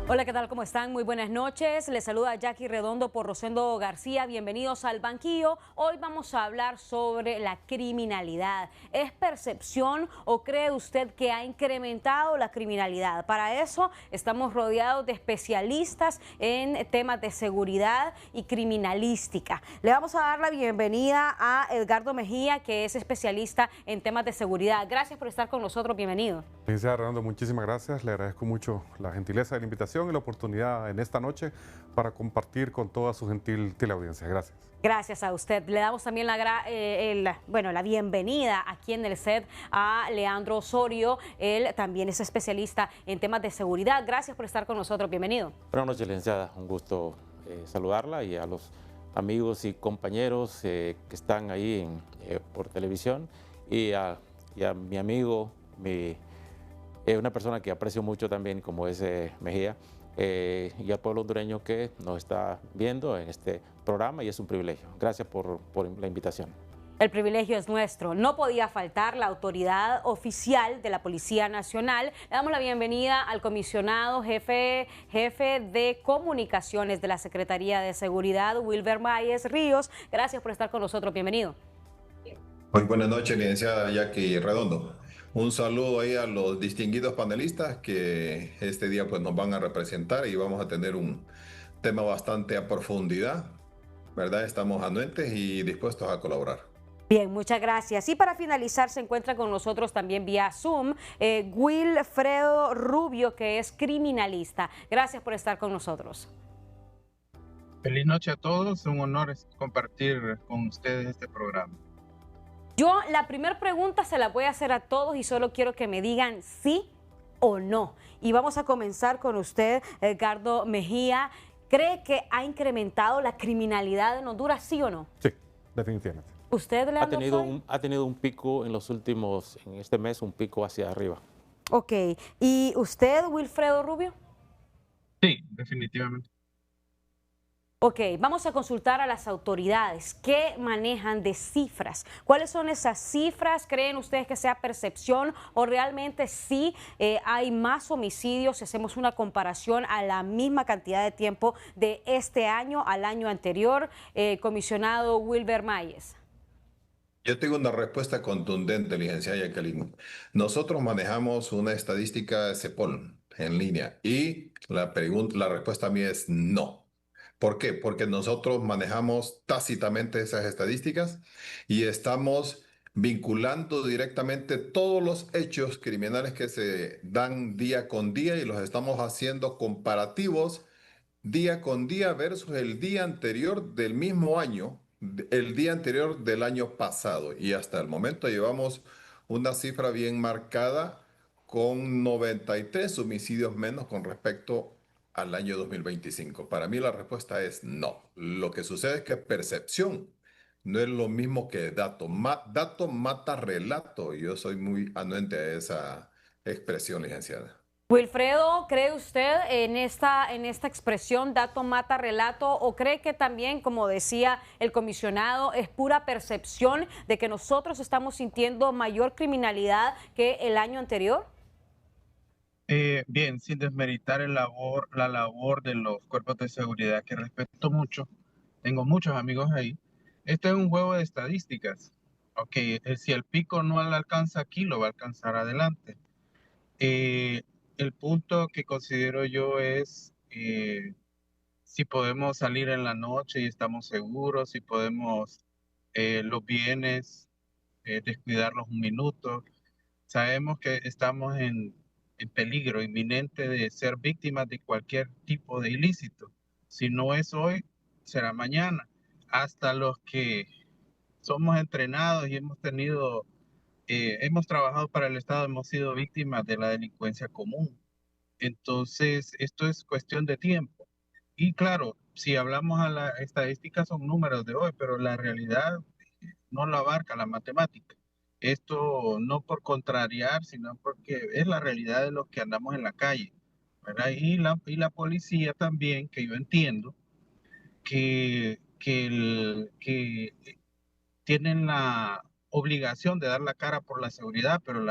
Hola, ¿qué tal? ¿Cómo están? Muy buenas noches. Les saluda Jackie Redondo por Rosendo García. Bienvenidos al banquillo. Hoy vamos a hablar sobre la criminalidad. ¿Es percepción o cree usted que ha incrementado la criminalidad? Para eso estamos rodeados de especialistas en temas de seguridad y criminalística. Le vamos a dar la bienvenida a Edgardo Mejía, que es especialista en temas de seguridad. Gracias por estar con nosotros. Bienvenido. Licenciada Redondo, muchísimas gracias. Le agradezco mucho la gentileza de la invitación y la oportunidad en esta noche para compartir con toda su gentil teleaudiencia. Gracias. Gracias a usted. Le damos también la bienvenida aquí en el set a Leandro Osorio. Él también es especialista en temas de seguridad. Gracias por estar con nosotros. Bienvenido. Buenas noches, licenciada. Un gusto saludarla y a los amigos y compañeros que están ahí por televisión y a mi amigo, una persona que aprecio mucho también, como es Mejía, y al pueblo hondureño que nos está viendo en este programa, y es un privilegio. Gracias por la invitación. El privilegio es nuestro. No podía faltar la autoridad oficial de la Policía Nacional. Le damos la bienvenida al comisionado jefe de comunicaciones de la Secretaría de Seguridad, Wilber Mayes Ríos. Gracias por estar con nosotros. Bienvenido. Muy buenas noches, licenciada Jackie Redondo. Un saludo ahí a los distinguidos panelistas que este día pues nos van a representar y vamos a tener un tema bastante a profundidad, ¿verdad? Estamos anuentes y dispuestos a colaborar. Bien, muchas gracias. Y para finalizar, se encuentra con nosotros también vía Zoom Wilfredo Rubio, que es criminalista. Gracias por estar con nosotros. Feliz noche a todos. Un honor compartir con ustedes este programa. Yo la primera pregunta se la voy a hacer a todos y solo quiero que me digan sí o no. Y vamos a comenzar con usted, Edgardo Mejía. ¿Cree que ha incrementado la criminalidad en Honduras, sí o no? Sí, definitivamente. ¿Usted le Ha tenido un pico en este mes, un pico hacia arriba. Ok. ¿Y usted, Wilfredo Rubio? Sí, definitivamente. Ok, vamos a consultar a las autoridades. ¿Qué manejan de cifras? ¿Cuáles son esas cifras? ¿Creen ustedes que sea percepción o realmente sí hay más homicidios si hacemos una comparación a la misma cantidad de tiempo de este año al año anterior? Comisionado Wilber Mayes. Yo tengo una respuesta contundente, licenciada Jacqueline. Nosotros manejamos una estadística CEPOL en línea y la respuesta mía es no. ¿Por qué? Porque nosotros manejamos tácitamente esas estadísticas y estamos vinculando directamente todos los hechos criminales que se dan día con día y los estamos haciendo comparativos día con día versus el día anterior del mismo año, el día anterior del año pasado. Y hasta el momento llevamos una cifra bien marcada con 93 homicidios menos con respecto al año 2025. Para mí la respuesta es no. Lo que sucede es que percepción no es lo mismo que dato. Dato mata relato. Yo soy muy anuente a esa expresión, licenciada. Wilfredo, ¿cree usted en esta expresión dato mata relato o cree que también, como decía el comisionado, es pura percepción de que nosotros estamos sintiendo mayor criminalidad que el año anterior? Bien, sin desmeritar la labor de los cuerpos de seguridad, que respeto mucho, tengo muchos amigos ahí. Esto es un juego de estadísticas. Ok, si el pico no lo alcanza aquí, lo va a alcanzar adelante. Eh, el punto que considero yo es si podemos salir en la noche y estamos seguros, si podemos los bienes, descuidarlos un minuto. Sabemos que estamos en peligro inminente de ser víctimas de cualquier tipo de ilícito. Si no es hoy, será mañana. Hasta los que somos entrenados y hemos trabajado para el Estado, hemos sido víctimas de la delincuencia común. Entonces, esto es cuestión de tiempo. Y claro, si hablamos a la estadística son números de hoy, pero la realidad no lo abarca la matemática. Esto no por contrariar, sino porque es la realidad de los que andamos en la calle, ¿verdad? Y la policía también, que yo entiendo que tienen la obligación de dar la cara por la seguridad, pero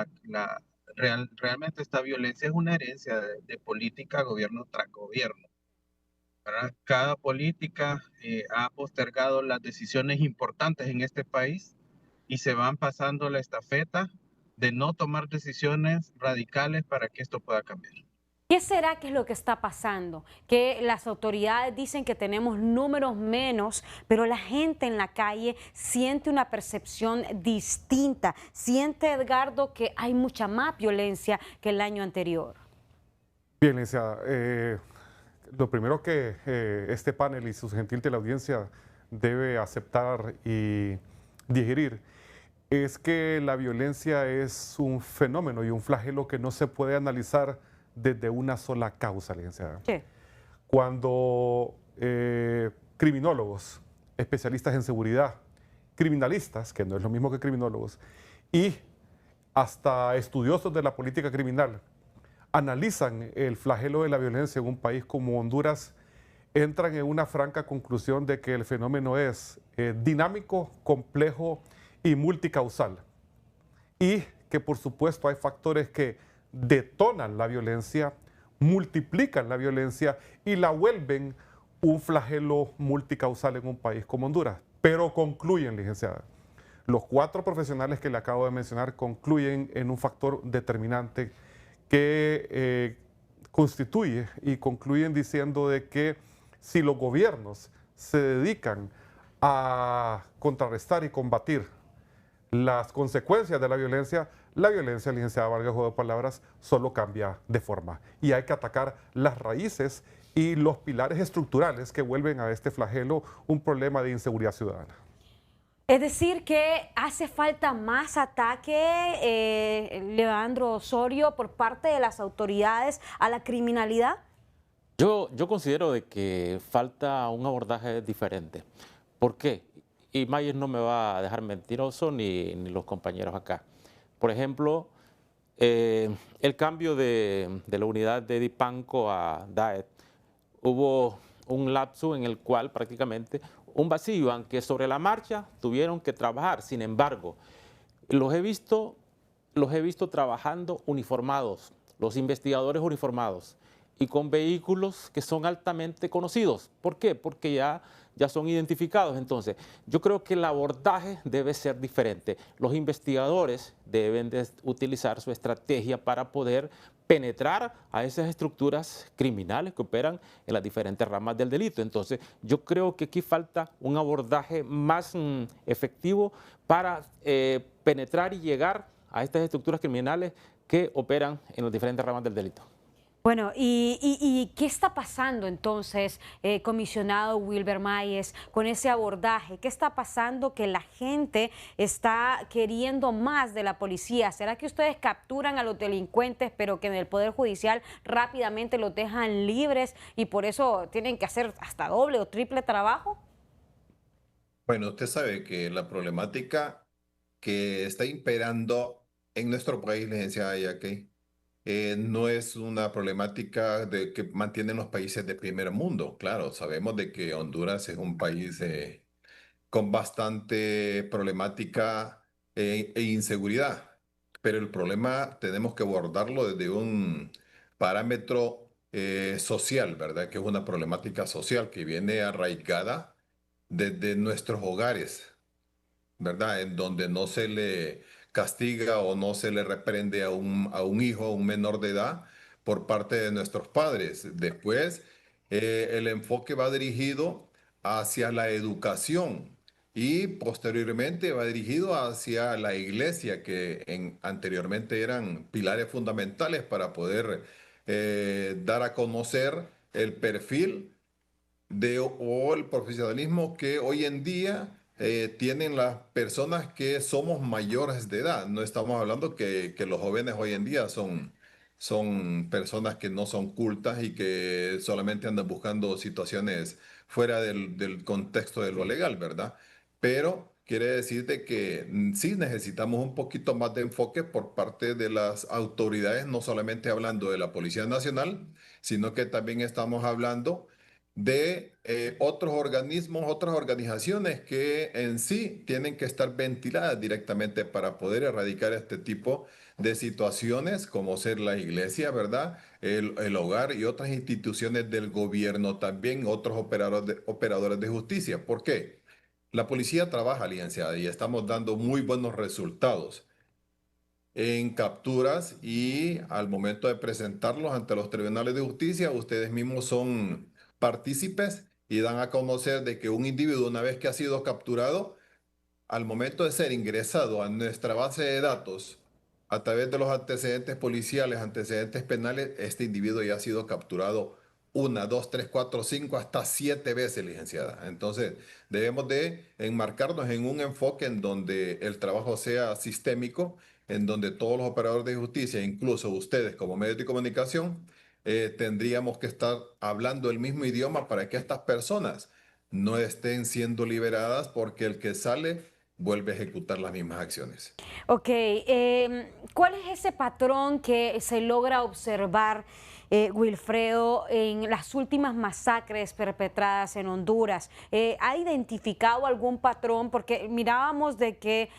realmente esta violencia es una herencia de política gobierno tras gobierno, ¿verdad? Cada política ha postergado las decisiones importantes en este país y se van pasando la estafeta de no tomar decisiones radicales para que esto pueda cambiar. ¿Qué será que es lo que está pasando? Que las autoridades dicen que tenemos números menos, pero la gente en la calle siente una percepción distinta. Siente, Edgardo, que hay mucha más violencia que el año anterior. Bien, licenciada, lo primero que este panel y su gentil teleaudiencia debe aceptar y digerir es que la violencia es un fenómeno y un flagelo que no se puede analizar desde una sola causa, licenciada. Sí. Cuando criminólogos, especialistas en seguridad, criminalistas, que no es lo mismo que criminólogos, y hasta estudiosos de la política criminal, analizan el flagelo de la violencia en un país como Honduras, entran en una franca conclusión de que el fenómeno es dinámico, complejo y multicausal. Y que por supuesto hay factores que detonan la violencia, multiplican la violencia y la vuelven un flagelo multicausal en un país como Honduras. Pero concluyen, licenciada, los 4 profesionales que le acabo de mencionar concluyen en un factor determinante que constituye y concluyen diciendo de que si los gobiernos se dedican a contrarrestar y combatir las consecuencias de la violencia, licenciada Vargas, juego de palabras, solo cambia de forma. Y hay que atacar las raíces y los pilares estructurales que vuelven a este flagelo un problema de inseguridad ciudadana. Es decir, que hace falta más ataque, Leandro Osorio, por parte de las autoridades a la criminalidad. Yo considero de que falta un abordaje diferente. ¿Por qué? Y Mayer no me va a dejar mentiroso ni los compañeros acá. Por ejemplo, el cambio de la unidad de Dipanco a DAET, hubo un lapso en el cual prácticamente un vacío, aunque sobre la marcha tuvieron que trabajar. Sin embargo, los he visto trabajando uniformados, los investigadores uniformados y con vehículos que son altamente conocidos. ¿Por qué? Porque ya son identificados. Entonces, yo creo que el abordaje debe ser diferente. Los investigadores deben de utilizar su estrategia para poder penetrar a esas estructuras criminales que operan en las diferentes ramas del delito. Entonces, yo creo que aquí falta un abordaje más efectivo para penetrar y llegar a estas estructuras criminales que operan en las diferentes ramas del delito. Bueno, ¿y qué está pasando entonces, comisionado Wilber Mayes, con ese abordaje? ¿Qué está pasando que la gente está queriendo más de la policía? ¿Será que ustedes capturan a los delincuentes, pero que en el Poder Judicial rápidamente los dejan libres y por eso tienen que hacer hasta doble o triple trabajo? Bueno, usted sabe que la problemática que está imperando en nuestro país, licenciada Yaque, no es una problemática de que mantienen los países de primer mundo. Claro, sabemos de que Honduras es un país con bastante problemática e inseguridad, pero el problema tenemos que abordarlo desde un parámetro social, ¿verdad? Que es una problemática social que viene arraigada desde nuestros hogares, ¿verdad? En donde no se le castiga o no se le reprende a un hijo, a un menor de edad, por parte de nuestros padres. Después, el enfoque va dirigido hacia la educación y posteriormente va dirigido hacia la iglesia, que anteriormente eran pilares fundamentales para poder dar a conocer el perfil o el profesionalismo que hoy en día tienen las personas que somos mayores de edad. No estamos hablando que los jóvenes hoy en día son personas que no son cultas y que solamente andan buscando situaciones fuera del contexto de lo legal, ¿verdad? Pero quiere decirte que sí necesitamos un poquito más de enfoque por parte de las autoridades, no solamente hablando de la Policía Nacional, sino que también estamos hablando de otros organismos, otras organizaciones que en sí tienen que estar ventiladas directamente para poder erradicar este tipo de situaciones como ser la iglesia, ¿verdad? El hogar y otras instituciones del gobierno también, otros operadores de justicia. ¿Por qué? La policía trabaja, licenciada, y estamos dando muy buenos resultados en capturas y al momento de presentarlos ante los tribunales de justicia, ustedes mismos son partícipes y dan a conocer de que un individuo, una vez que ha sido capturado, al momento de ser ingresado a nuestra base de datos a través de los antecedentes policiales, antecedentes penales, este individuo ya ha sido capturado una, dos, tres, cuatro, cinco, hasta 7 veces, licenciada. Entonces, debemos de enmarcarnos en un enfoque en donde el trabajo sea sistémico, en donde todos los operadores de justicia, incluso ustedes como medios de comunicación, tendríamos que estar hablando el mismo idioma para que estas personas no estén siendo liberadas porque el que sale vuelve a ejecutar las mismas acciones. Ok, ¿cuál es ese patrón que se logra observar, Wilfredo, en las últimas masacres perpetradas en Honduras? ¿Ha identificado algún patrón? Porque mirábamos de que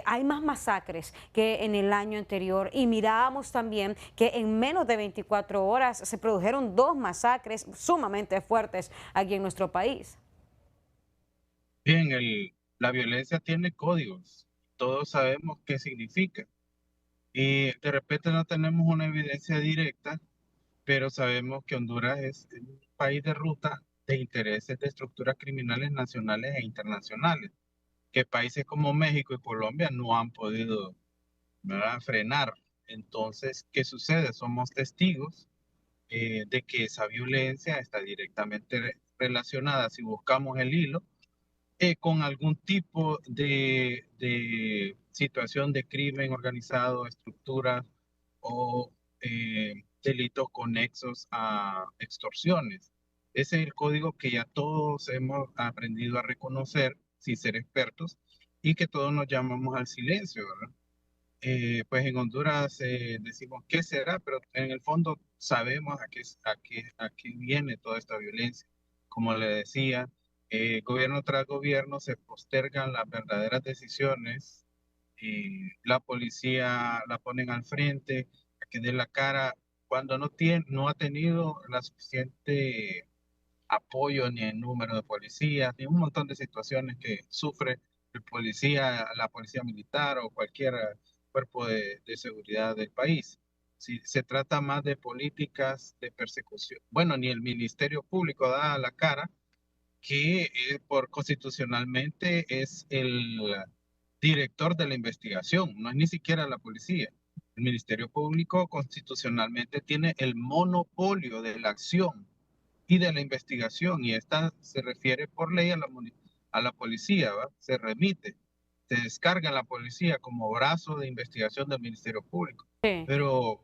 hay más masacres que en el año anterior y mirábamos también que en menos de 24 horas se produjeron 2 masacres sumamente fuertes aquí en nuestro país. Bien, la violencia tiene códigos, todos sabemos qué significa y de repente no tenemos una evidencia directa, pero sabemos que Honduras es un país de ruta de intereses de estructuras criminales nacionales e internacionales, que países como México y Colombia no han podido, ¿verdad?, frenar. Entonces, ¿qué sucede? Somos testigos de que esa violencia está directamente relacionada, si buscamos el hilo, con algún tipo de situación de crimen organizado, estructuras o delitos conexos a extorsiones. Ese es el código que ya todos hemos aprendido a reconocer sin ser expertos y que todos nos llamamos al silencio, ¿verdad? Pues en Honduras decimos qué será, pero en el fondo sabemos a qué viene toda esta violencia. Como le decía, gobierno tras gobierno se postergan las verdaderas decisiones y la policía la ponen al frente a que dé la cara cuando no ha tenido la suficiente apoyo ni el número de policías, ni un montón de situaciones que sufre el policía, la policía militar o cualquier cuerpo de seguridad del país. Si se trata más de políticas de persecución, bueno, ni el Ministerio Público da la cara, que por constitucionalmente es el director de la investigación, no es ni siquiera la policía. El Ministerio Público constitucionalmente tiene el monopolio de la acción y de la investigación, y esta se refiere por ley a la policía, ¿va? Se remite, se descarga en la policía como brazo de investigación del Ministerio Público. Sí. Pero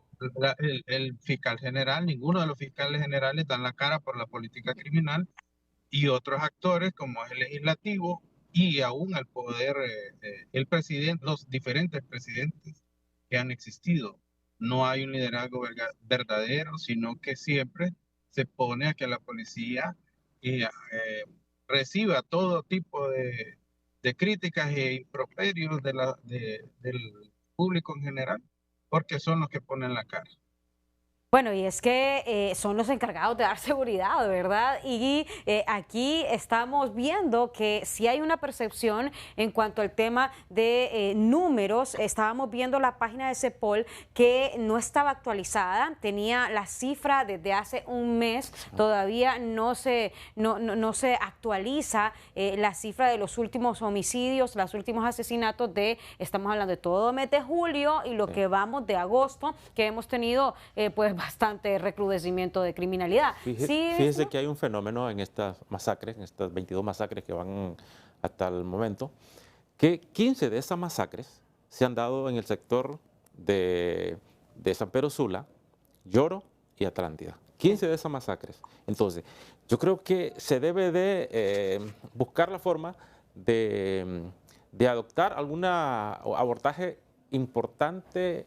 el fiscal general, ninguno de los fiscales generales dan la cara por la política criminal, y otros actores como es el legislativo y aún el poder, el presidente, los diferentes presidentes que han existido. No hay un liderazgo verdadero, sino que siempre se pone a que la policía reciba todo tipo de críticas e improperios del público en general, porque son los que ponen la cara. Bueno, y es que son los encargados de dar seguridad, ¿verdad? Y aquí estamos viendo que si hay una percepción en cuanto al tema de números. Estábamos viendo la página de CEPOL que no estaba actualizada, tenía la cifra desde hace un mes, todavía no se actualiza la cifra de los últimos homicidios, los últimos asesinatos estamos hablando de todo el mes de julio y lo que vamos de agosto, que hemos tenido pues bastante recrudecimiento de criminalidad. Fíjese que hay un fenómeno en estas masacres, en estas 22 masacres que van hasta el momento, que 15 de esas masacres se han dado en el sector de San Pedro Sula, Lloro y Atlántida. 15 de esas masacres. Entonces, yo creo que se debe de buscar la forma de adoptar algún abordaje importante,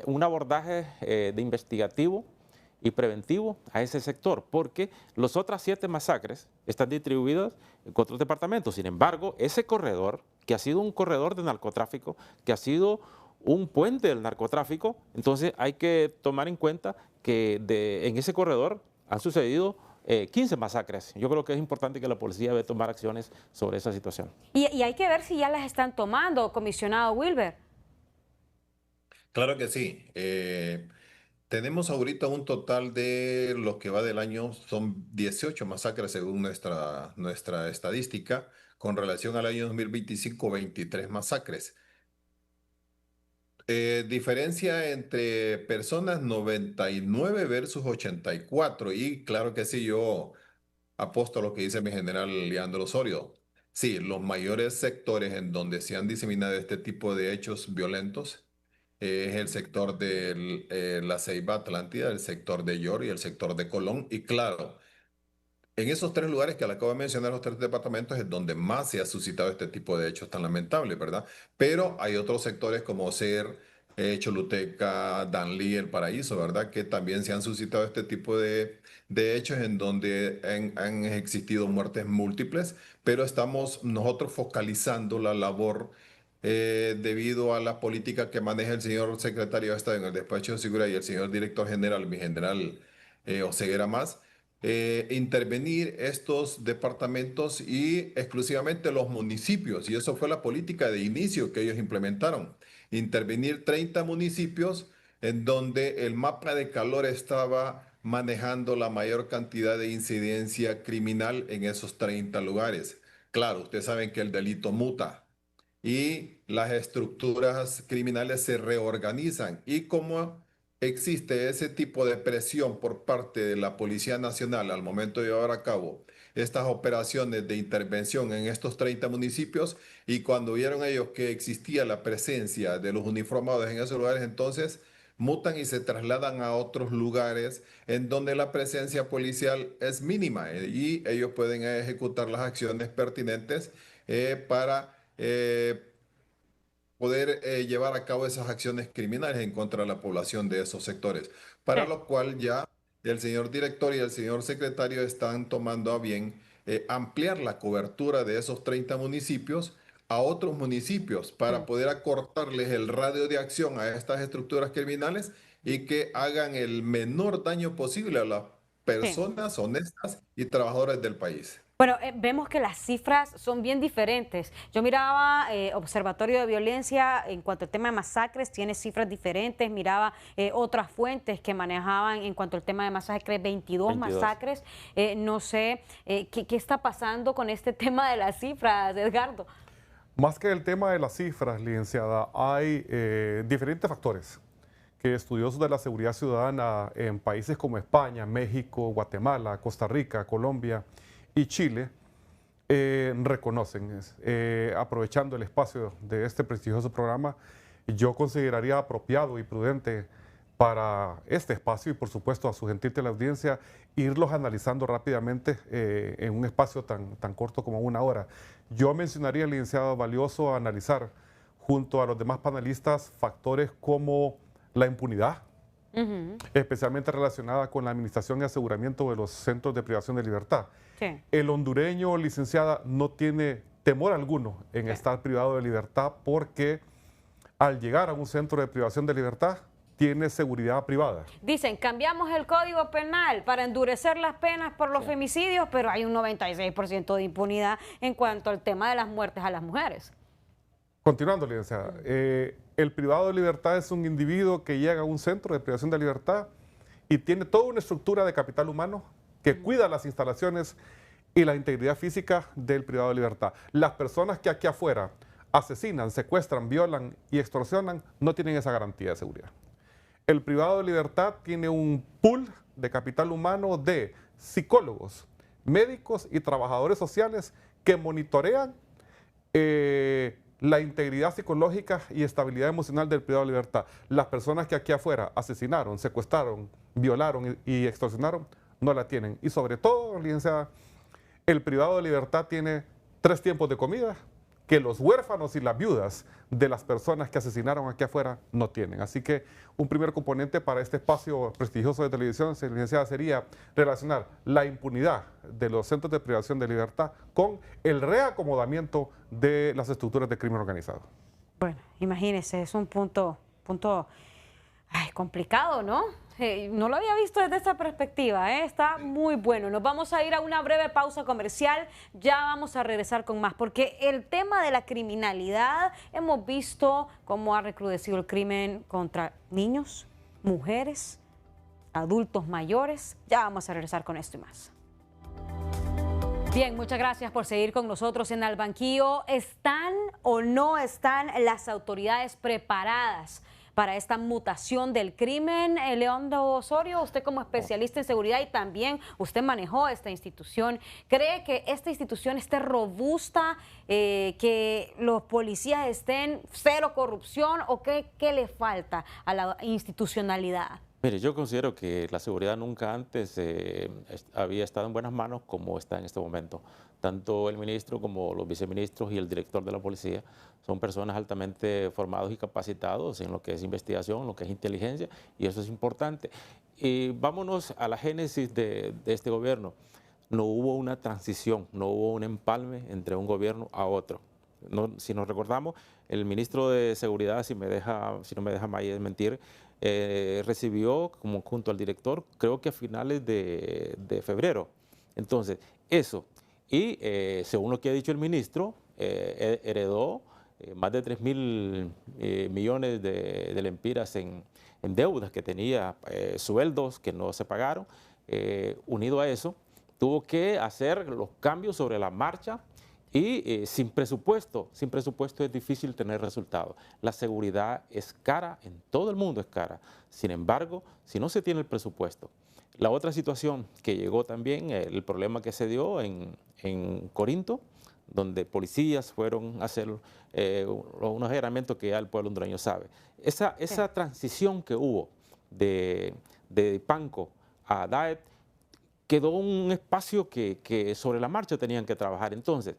un abordaje de investigativo y preventivo a ese sector, porque las otras 7 masacres están distribuidas en otros departamentos. Sin embargo, ese corredor, que ha sido un corredor de narcotráfico, que ha sido un puente del narcotráfico. Entonces hay que tomar en cuenta que en ese corredor han sucedido 15 masacres. Yo creo que es importante que la policía debe tomar acciones sobre esa situación. Y hay que ver si ya las están tomando, comisionado Wilber. Claro que sí. Tenemos ahorita un total de lo que va del año, son 18 masacres según nuestra estadística. Con relación al año 2025, 23 masacres. Diferencia entre personas 99 versus 84. Y claro que sí, yo aposto a lo que dice mi general Leandro Osorio. Sí, los mayores sectores en donde se han diseminado este tipo de hechos violentos es el sector de la Ceiba Atlántida, el sector de Yor y el sector de Colón. Y claro, en esos tres lugares que le acabo de mencionar, los tres departamentos, es donde más se ha suscitado este tipo de hechos tan lamentables, ¿verdad? Pero hay otros sectores como Ser, Choluteca, Danlí, El Paraíso, ¿verdad? Que también se han suscitado este tipo de hechos en donde han existido muertes múltiples, pero estamos nosotros focalizando la labor debido a la política que maneja el señor secretario de Estado en el despacho de seguridad y el señor director general, mi general Oseguera Más, intervenir estos departamentos y exclusivamente los municipios. Y eso fue la política de inicio que ellos implementaron. Intervenir 30 municipios en donde el mapa de calor estaba manejando la mayor cantidad de incidencia criminal en esos 30 lugares. Claro, ustedes saben que el delito muta y las estructuras criminales se reorganizan. Y como existe ese tipo de presión por parte de la Policía Nacional al momento de llevar a cabo estas operaciones de intervención en estos 30 municipios, y cuando vieron ellos que existía la presencia de los uniformados en esos lugares, entonces mutan y se trasladan a otros lugares en donde la presencia policial es mínima, y ellos pueden ejecutar las acciones pertinentes para poder llevar a cabo esas acciones criminales en contra de la población de esos sectores, para lo cual ya el señor director y el señor secretario están tomando a bien ampliar la cobertura de esos 30 municipios a otros municipios para poder acortarles el radio de acción a estas estructuras criminales y que hagan el menor daño posible a las Sí. personas honestas y trabajadoras del país. Bueno, vemos que las cifras son bien diferentes. Yo miraba Observatorio de Violencia en cuanto al tema de masacres, tiene cifras diferentes. Miraba otras fuentes que manejaban en cuanto al tema de masacres, 22 masacres. No sé qué está pasando con este tema de las cifras, Edgardo. Más que el tema de las cifras, licenciada, hay diferentes factores que estudiosos de la seguridad ciudadana en países como España, México, Guatemala, Costa Rica, Colombia y Chile reconocen. Aprovechando el espacio de este prestigioso programa, yo consideraría apropiado y prudente para este espacio y por supuesto a su gentil teleaudiencia irlos analizando rápidamente en un espacio tan corto como una hora. Yo mencionaría, licenciado, valioso analizar junto a los demás panelistas factores como la impunidad, especialmente relacionada con la administración y aseguramiento de los centros de privación de libertad. Sí. El hondureño, licenciada, no tiene temor alguno en estar privado de libertad porque al llegar a un centro de privación de libertad tiene seguridad privada. Dicen, cambiamos el Código Penal para endurecer las penas por los femicidios, pero hay un 96% de impunidad en cuanto al tema de las muertes a las mujeres. Continuando, licenciada, el privado de libertad es un individuo que llega a un centro de privación de libertad y tiene toda una estructura de capital humano que cuida las instalaciones y la integridad física del privado de libertad. Las personas que aquí afuera asesinan, secuestran, violan y extorsionan no tienen esa garantía de seguridad. El privado de libertad tiene un pool de capital humano de psicólogos, médicos y trabajadores sociales que monitorean la integridad psicológica y estabilidad emocional del privado de libertad. Las personas que aquí afuera asesinaron, secuestraron, violaron y extorsionaron, no la tienen. Y sobre todo, licenciada, el privado de libertad tiene 3 tiempos de comida que los huérfanos y las viudas de las personas que asesinaron aquí afuera no tienen. Así que un primer componente para este espacio prestigioso de televisión, licenciada, sería relacionar la impunidad de los centros de privación de libertad con el reacomodamiento de las estructuras de crimen organizado. Bueno, imagínense, es un punto punto complicado, ¿no? No lo había visto desde esa perspectiva, está muy bueno. Nos vamos a ir a una breve pausa comercial, ya vamos a regresar con más, porque el tema de la criminalidad, hemos visto cómo ha recrudecido el crimen contra niños, mujeres, adultos mayores. Ya vamos a regresar con esto y más. Bien, muchas gracias por seguir con nosotros en Al Banquillo. ¿Están o no están las autoridades preparadas para esta mutación del crimen? Leandro Osorio, usted como especialista en seguridad y también usted manejó esta institución, ¿cree que esta institución esté robusta, que los policías estén cero corrupción o qué le falta a la institucionalidad? Mire, yo considero que la seguridad nunca antes había estado en buenas manos como está en este momento. Tanto el ministro como los viceministros y el director de la policía son personas altamente formados y capacitados en lo que es investigación, en lo que es inteligencia, y eso es importante. Y vámonos a la génesis de este gobierno. No hubo una transición, no hubo un empalme entre un gobierno a otro. Si nos recordamos, el ministro de Seguridad, si no me deja mentir, recibió como junto al director, creo que a finales de febrero. Entonces, eso. Y según lo que ha dicho el ministro, heredó más de 3.000 millones de lempiras en deudas que tenía, sueldos que no se pagaron. Unido a eso, tuvo que hacer los cambios sobre la marcha. Y sin presupuesto es difícil tener resultados. La seguridad es cara, en todo el mundo es cara. Sin embargo, si no se tiene el presupuesto. La otra situación que llegó también, el problema que se dio en Corinto, donde policías fueron a hacer unos allanamientos que ya el pueblo hondureño sabe. Esa transición que hubo de Panco a DAET, quedó un espacio que sobre la marcha tenían que trabajar. Entonces,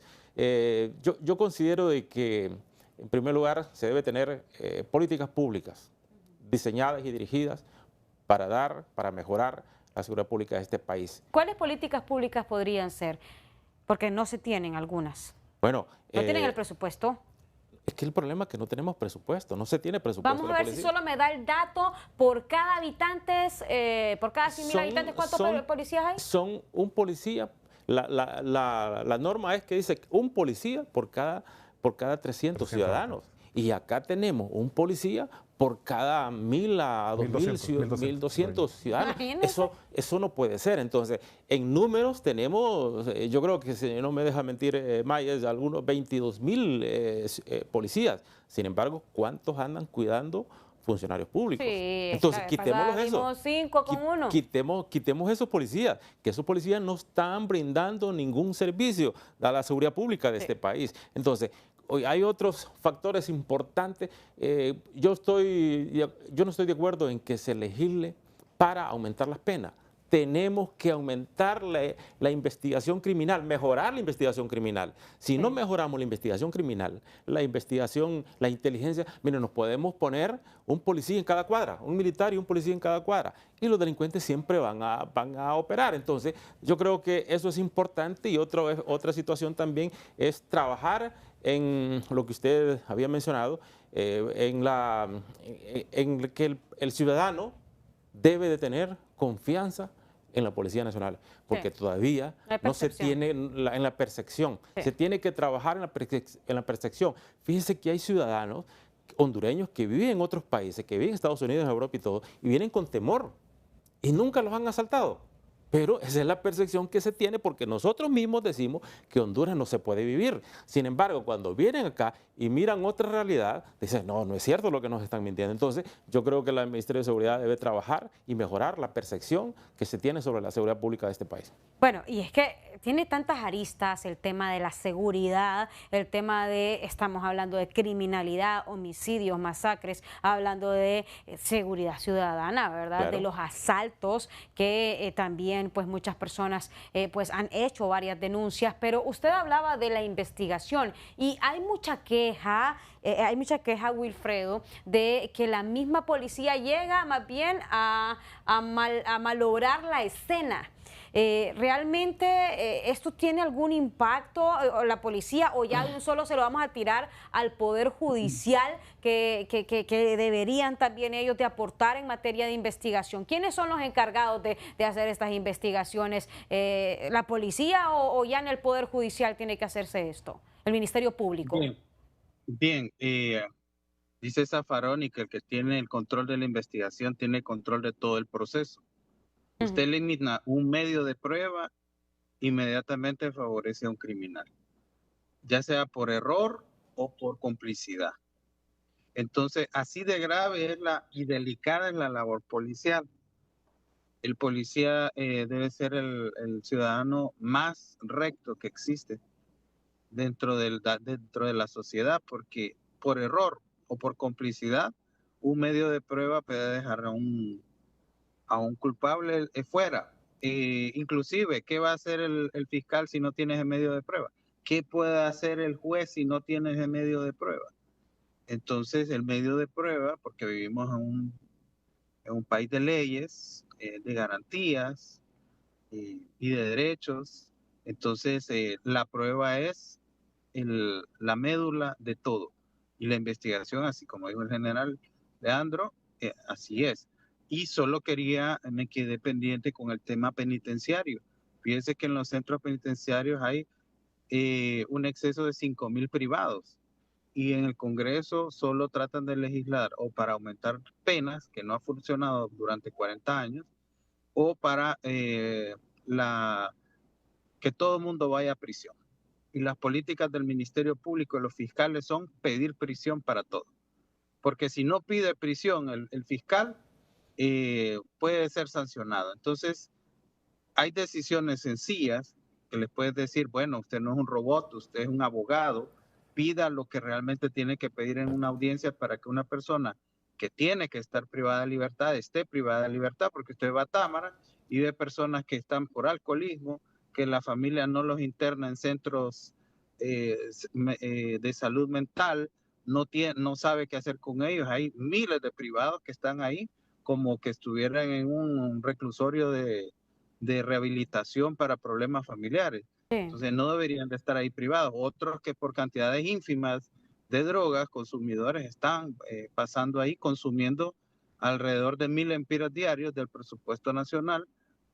yo considero de que, en primer lugar, se debe tener políticas públicas diseñadas y dirigidas para mejorar la seguridad pública de este país. ¿Cuáles políticas públicas podrían ser? Porque no se tienen algunas. Bueno, ¿no tienen el presupuesto? Es que el problema es que no tenemos presupuesto, no se tiene presupuesto. Vamos a ver si solo me da el dato por cada habitantes, por cada 100.000 habitantes, ¿cuántos policías hay? Son un policía, la norma es que dice un policía por cada 300 ciudadanos. Y acá tenemos un policía por cada 1.000 a 1.200 ciudadanos. Eso no puede ser. Entonces, en números tenemos, yo creo que si no me deja mentir Maya, algunos 22.000 policías. Sin embargo, ¿cuántos andan cuidando funcionarios públicos? Sí, entonces, quitémoslos eso. 5 con 1. Quitemos esos policías, que esos policías no están brindando ningún servicio a la seguridad pública de este país. Entonces, hoy hay otros factores importantes. Yo no estoy de acuerdo en que se legisle para aumentar las penas. Tenemos que aumentar la investigación criminal, mejorar la investigación criminal. Si no mejoramos la investigación criminal, la inteligencia, miren, nos podemos poner un policía en cada cuadra, un militar y un policía en cada cuadra, y los delincuentes siempre van a operar. Entonces, yo creo que eso es importante. Y otra situación también es trabajar en lo que usted había mencionado, en que el ciudadano debe de tener confianza en la Policía Nacional, porque todavía no se tiene en la percepción. Se tiene que trabajar en la percepción. Fíjense que hay ciudadanos hondureños que viven en otros países, que viven en Estados Unidos, en Europa y todo, y vienen con temor y nunca los han asaltado. Pero esa es la percepción que se tiene, porque nosotros mismos decimos que Honduras no se puede vivir. Sin embargo, cuando vienen acá y miran otra realidad, dicen, no es cierto lo que nos están mintiendo. Entonces, yo creo que el Ministerio de Seguridad debe trabajar y mejorar la percepción que se tiene sobre la seguridad pública de este país. Bueno, y es que tiene tantas aristas el tema de la seguridad, el tema estamos hablando de criminalidad, homicidios, masacres, hablando de seguridad ciudadana, ¿verdad? Claro. De los asaltos que también pues muchas personas pues han hecho varias denuncias, pero usted hablaba de la investigación y hay mucha queja, Wilfredo, de que la misma policía llega más bien a malograr la escena. ¿Realmente esto tiene algún impacto, o la policía, o ya de un solo se lo vamos a tirar al Poder Judicial, que deberían también ellos de aportar en materia de investigación? ¿Quiénes son los encargados de hacer estas investigaciones? ¿La policía o ya en el Poder Judicial tiene que hacerse esto? ¿El Ministerio Público? Bien, bien. Dice Zaffaroni que el que tiene el control de la investigación tiene el control de todo el proceso. Usted elimina un medio de prueba, inmediatamente favorece a un criminal, ya sea por error o por complicidad. Entonces, así de grave es y delicada es la labor policial. El policía debe ser el ciudadano más recto que existe dentro de la sociedad, porque por error o por complicidad, un medio de prueba puede dejar a un culpable fuera. Inclusive, ¿qué va a hacer el fiscal si no tiene ese medio de prueba? ¿Qué puede hacer el juez si no tiene ese medio de prueba? Entonces, el medio de prueba, porque vivimos en un país de leyes, de garantías y de derechos, entonces la prueba es la médula de todo. Y la investigación, así como dijo el general Leandro, así es. Y solo me quedé pendiente con el tema penitenciario. Fíjense que en los centros penitenciarios hay un exceso de 5,000 privados, y en el Congreso solo tratan de legislar o para aumentar penas, que no ha funcionado durante 40 años, o para que todo el mundo vaya a prisión. Y las políticas del Ministerio Público y los fiscales son pedir prisión para todo. Porque si no pide prisión el fiscal, puede ser sancionado. Entonces, hay decisiones sencillas que les puedes decir, bueno, usted no es un robot, usted es un abogado, pida lo que realmente tiene que pedir en una audiencia para que una persona que tiene que estar privada de libertad esté privada de libertad, porque usted va a Támara y ve personas que están por alcoholismo, que la familia no los interna en centros de salud mental, no sabe qué hacer con ellos. Hay miles de privados que están ahí como que estuvieran en un reclusorio de rehabilitación para problemas familiares. Sí. Entonces no deberían de estar ahí privados. Otros que por cantidades ínfimas de drogas, consumidores, están pasando ahí consumiendo alrededor de 1,000 lempiras diarios del presupuesto nacional,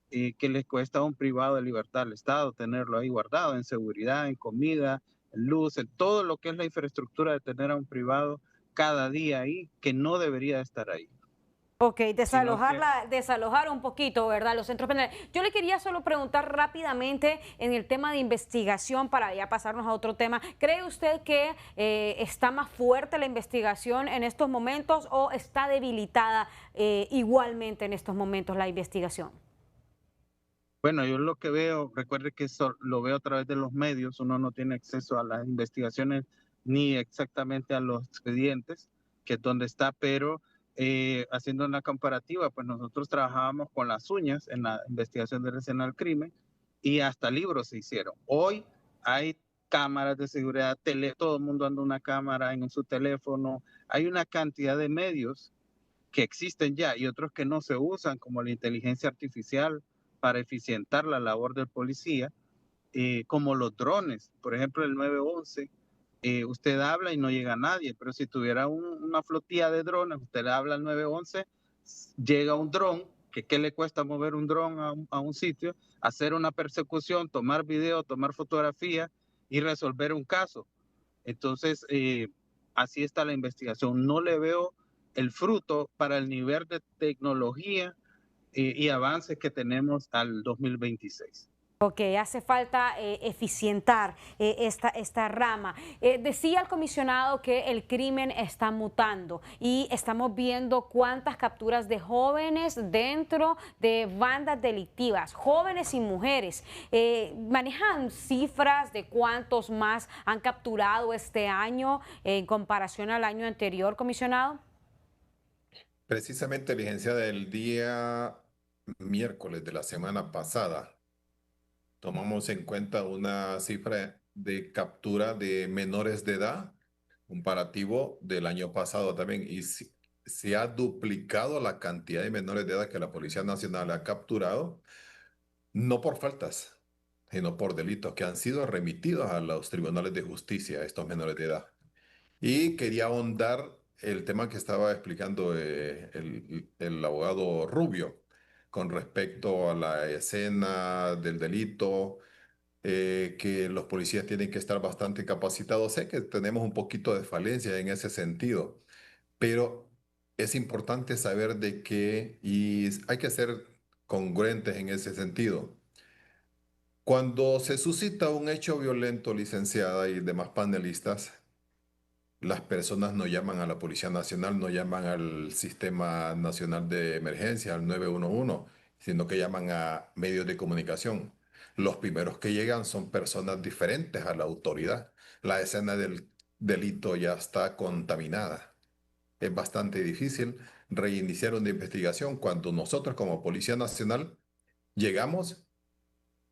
que les cuesta a un privado de libertad al Estado tenerlo ahí guardado en seguridad, en comida, en luz, en todo lo que es la infraestructura de tener a un privado cada día ahí, que no debería estar ahí. Ok, desalojar un poquito, ¿verdad? Los centros penales. Yo le quería solo preguntar rápidamente en el tema de investigación, para ya pasarnos a otro tema. ¿Cree usted que está más fuerte la investigación en estos momentos o está debilitada igualmente en estos momentos la investigación? Bueno, yo lo que veo, recuerde que lo veo a través de los medios, uno no tiene acceso a las investigaciones ni exactamente a los expedientes, que es donde está, pero haciendo una comparativa, pues nosotros trabajábamos con las uñas en la investigación de la escena del crimen y hasta libros se hicieron. Hoy hay cámaras de seguridad, todo el mundo anda una cámara en su teléfono, hay una cantidad de medios que existen ya y otros que no se usan, como la inteligencia artificial para eficientar la labor del policía, como los drones, por ejemplo el 911. Usted habla y no llega a nadie, pero si tuviera una flotilla de drones, usted le habla al 911, llega un dron, que ¿qué le cuesta mover un dron a un sitio? Hacer una persecución, tomar video, tomar fotografía y resolver un caso. Entonces, así está la investigación. No le veo el fruto para el nivel de tecnología y avances que tenemos al 2026. Ok, hace falta eficientar esta rama. Decía el comisionado que el crimen está mutando y estamos viendo cuántas capturas de jóvenes dentro de bandas delictivas, jóvenes y mujeres. ¿Manejan cifras de cuántos más han capturado este año en comparación al año anterior, comisionado? Precisamente, licenciada, el día miércoles de la semana pasada, tomamos en cuenta una cifra de captura de menores de edad, comparativo del año pasado también, y se ha duplicado la cantidad de menores de edad que la Policía Nacional ha capturado no por faltas, sino por delitos que han sido remitidos a los tribunales de justicia, estos menores de edad. Y quería ahondar el tema que estaba explicando el abogado Rubio con respecto a la escena del delito, que los policías tienen que estar bastante capacitados. Sé que tenemos un poquito de falencia en ese sentido, pero es importante saber de qué y hay que ser congruentes en ese sentido. Cuando se suscita un hecho violento, licenciada y demás panelistas, las personas no llaman a la Policía Nacional, no llaman al Sistema Nacional de Emergencia, al 911, sino que llaman a medios de comunicación. Los primeros que llegan son personas diferentes a la autoridad. La escena del delito ya está contaminada. Es bastante difícil reiniciar una investigación cuando nosotros como Policía Nacional llegamos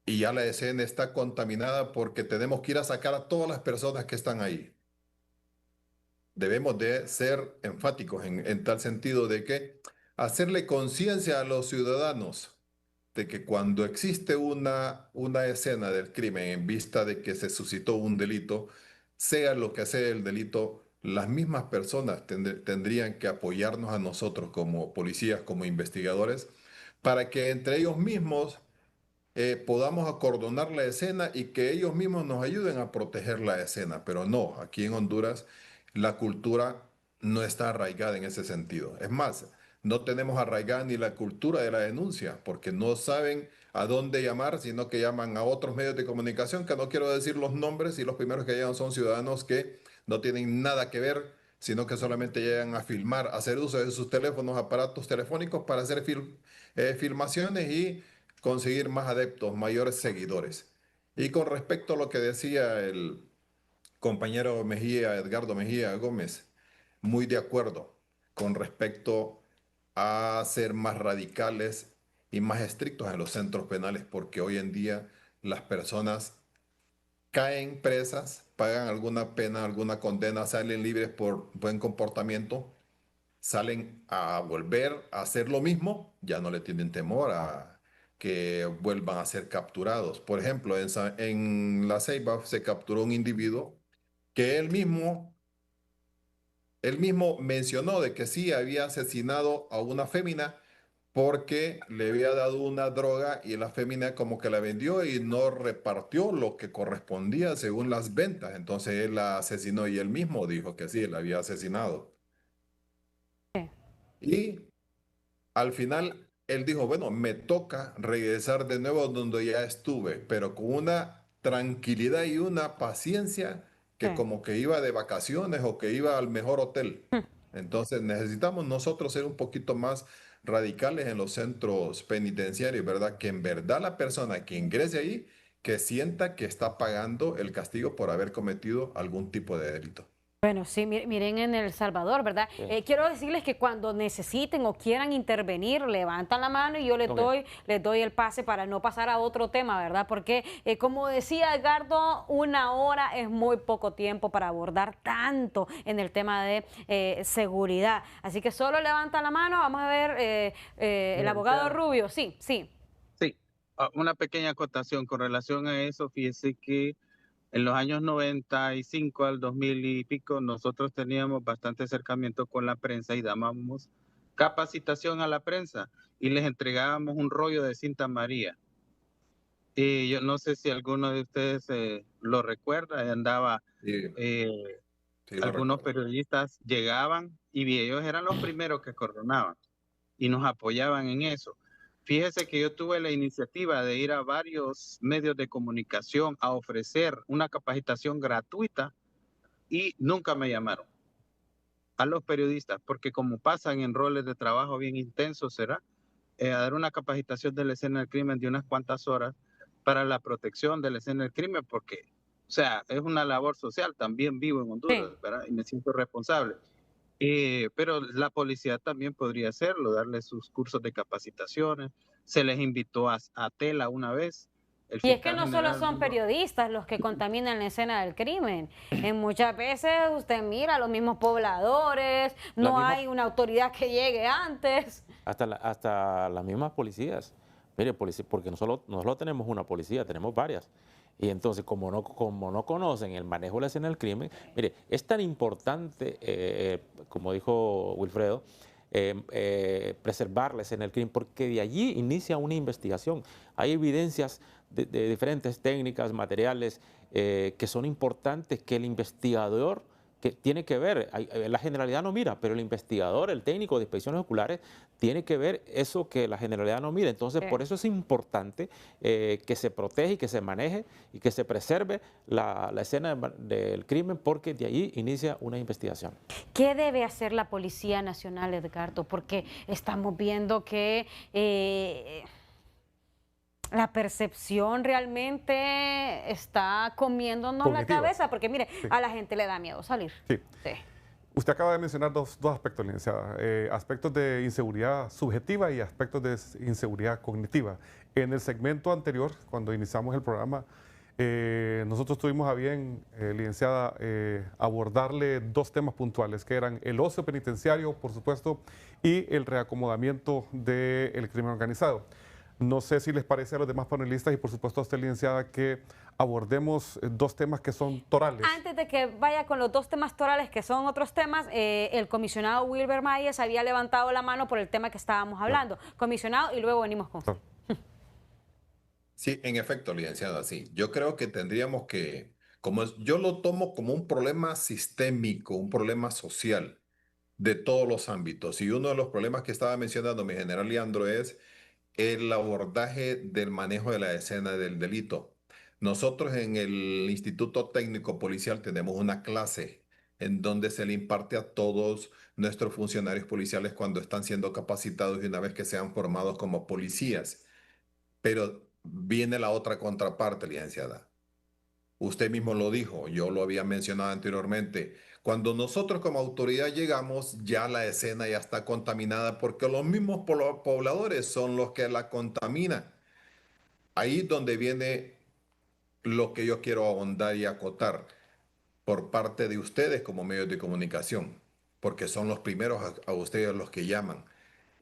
y ya la escena está contaminada porque tenemos que ir a sacar a todas las personas que están ahí. Debemos de ser enfáticos en tal sentido de que hacerle conciencia a los ciudadanos de que cuando existe una escena del crimen en vista de que se suscitó un delito, sea lo que sea el delito, las mismas personas tendrían que apoyarnos a nosotros como policías, como investigadores, para que entre ellos mismos podamos acordonar la escena y que ellos mismos nos ayuden a proteger la escena. Pero no, aquí en Honduras la cultura no está arraigada en ese sentido. Es más, no tenemos arraigada ni la cultura de la denuncia, porque no saben a dónde llamar, sino que llaman a otros medios de comunicación, que no quiero decir los nombres, y los primeros que llegan son ciudadanos que no tienen nada que ver, sino que solamente llegan a filmar, a hacer uso de sus teléfonos, aparatos telefónicos para hacer filmaciones y conseguir más adeptos, mayores seguidores. Y con respecto a lo que decía el compañero Mejía, Edgardo Mejía Gómez, muy de acuerdo con respecto a ser más radicales y más estrictos en los centros penales, porque hoy en día las personas caen presas, pagan alguna pena, alguna condena, salen libres por buen comportamiento, salen a volver a hacer lo mismo, ya no le tienen temor a que vuelvan a ser capturados. Por ejemplo, en La Ceiba se capturó un individuo que él mismo mencionó de que sí había asesinado a una fémina porque le había dado una droga y la fémina como que la vendió y no repartió lo que correspondía según las ventas. Entonces él la asesinó y él mismo dijo que sí, la había asesinado. Sí. Y al final él dijo, bueno, me toca regresar de nuevo donde ya estuve, pero con una tranquilidad y una paciencia que Sí. como que iba de vacaciones o que iba al mejor hotel. Entonces necesitamos nosotros ser un poquito más radicales en los centros penitenciarios, ¿verdad? Que en verdad la persona que ingrese ahí, que sienta que está pagando el castigo por haber cometido algún tipo de delito. Bueno, sí, miren en El Salvador, ¿verdad? Sí. Quiero decirles que cuando necesiten o quieran intervenir, levantan la mano y yo les doy el pase para no pasar a otro tema, ¿verdad? Porque, como decía Edgardo, 1 hora es muy poco tiempo para abordar tanto en el tema de seguridad. Así que solo levantan la mano, vamos a ver, el abogado Rubio, sí, sí. Sí, una pequeña acotación con relación a eso. Fíjese que en los años 95 al 2000 y pico, nosotros teníamos bastante acercamiento con la prensa y dábamos capacitación a la prensa y les entregábamos un rollo de cinta María. Y yo no sé si alguno de ustedes lo recuerda, andaba, Sí, eh, sí lo algunos recuerdo. periodistas llegaban y ellos eran los primeros que coordonaban y nos apoyaban en eso. Fíjese que yo tuve la iniciativa de ir a varios medios de comunicación a ofrecer una capacitación gratuita y nunca me llamaron a los periodistas, porque como pasan en roles de trabajo bien intensos, será a dar una capacitación de la escena del crimen de unas cuantas horas para la protección de la escena del crimen, porque, o sea, es una labor social, también vivo en Honduras, Sí. ¿verdad? Y me siento responsable. Pero la policía también podría hacerlo, darle sus cursos de capacitaciones. Se les invitó a Tela una vez, el Y es que fiscal no solo general son dijo, periodistas los que contaminan la escena del crimen. Muchas veces usted mira a los mismos pobladores, La no misma- hay una autoridad que llegue antes. hasta las mismas policías. Mire, policía, porque no solo tenemos una policía, tenemos varias. Y entonces, como no conocen el manejo de la escena del crimen, mire, es tan importante, como dijo Wilfredo, preservar la escena del crimen, porque de allí inicia una investigación. Hay evidencias de diferentes técnicas, materiales, que son importantes, que el investigador que tiene que ver, la generalidad no mira, pero el investigador, el técnico de inspecciones oculares, tiene que ver eso que la generalidad no mira. Entonces, por eso es importante que se proteja y que se maneje y que se preserve la escena del crimen, porque de ahí inicia una investigación. ¿Qué debe hacer la Policía Nacional, Edgardo? Porque estamos viendo que la percepción realmente está comiéndonos la Cognitiva. cabeza, porque mire, Sí. a la gente le da miedo salir. Sí. Sí. Usted acaba de mencionar dos aspectos, licenciada. Aspectos de inseguridad subjetiva y aspectos de inseguridad cognitiva. En el segmento anterior, cuando iniciamos el programa, nosotros tuvimos a bien, licenciada, abordarle dos temas puntuales, que eran el ocio penitenciario, por supuesto, y el reacomodamiento del crimen organizado. No sé si les parece a los demás panelistas y por supuesto a usted, licenciada, que abordemos dos temas que son torales. Antes de que vaya con los dos temas torales, que son otros temas, el comisionado Wilber Mayes había levantado la mano por el tema que estábamos hablando. Comisionado, y luego venimos con usted. Sí, en efecto, licenciada, sí. Yo creo que tendríamos yo lo tomo como un problema sistémico, un problema social de todos los ámbitos. Y uno de los problemas que estaba mencionando mi general Leandro es el abordaje del manejo de la escena del delito. Nosotros en el Instituto Técnico Policial tenemos una clase en donde se le imparte a todos nuestros funcionarios policiales cuando están siendo capacitados y una vez que sean formados como policías. Pero viene la otra contraparte, licenciada. Usted mismo lo dijo, yo lo había mencionado anteriormente. Cuando nosotros como autoridad llegamos, ya la escena ya está contaminada porque los mismos pobladores son los que la contaminan. Ahí donde viene lo que yo quiero ahondar y acotar por parte de ustedes como medios de comunicación, porque son los primeros a ustedes los que llaman,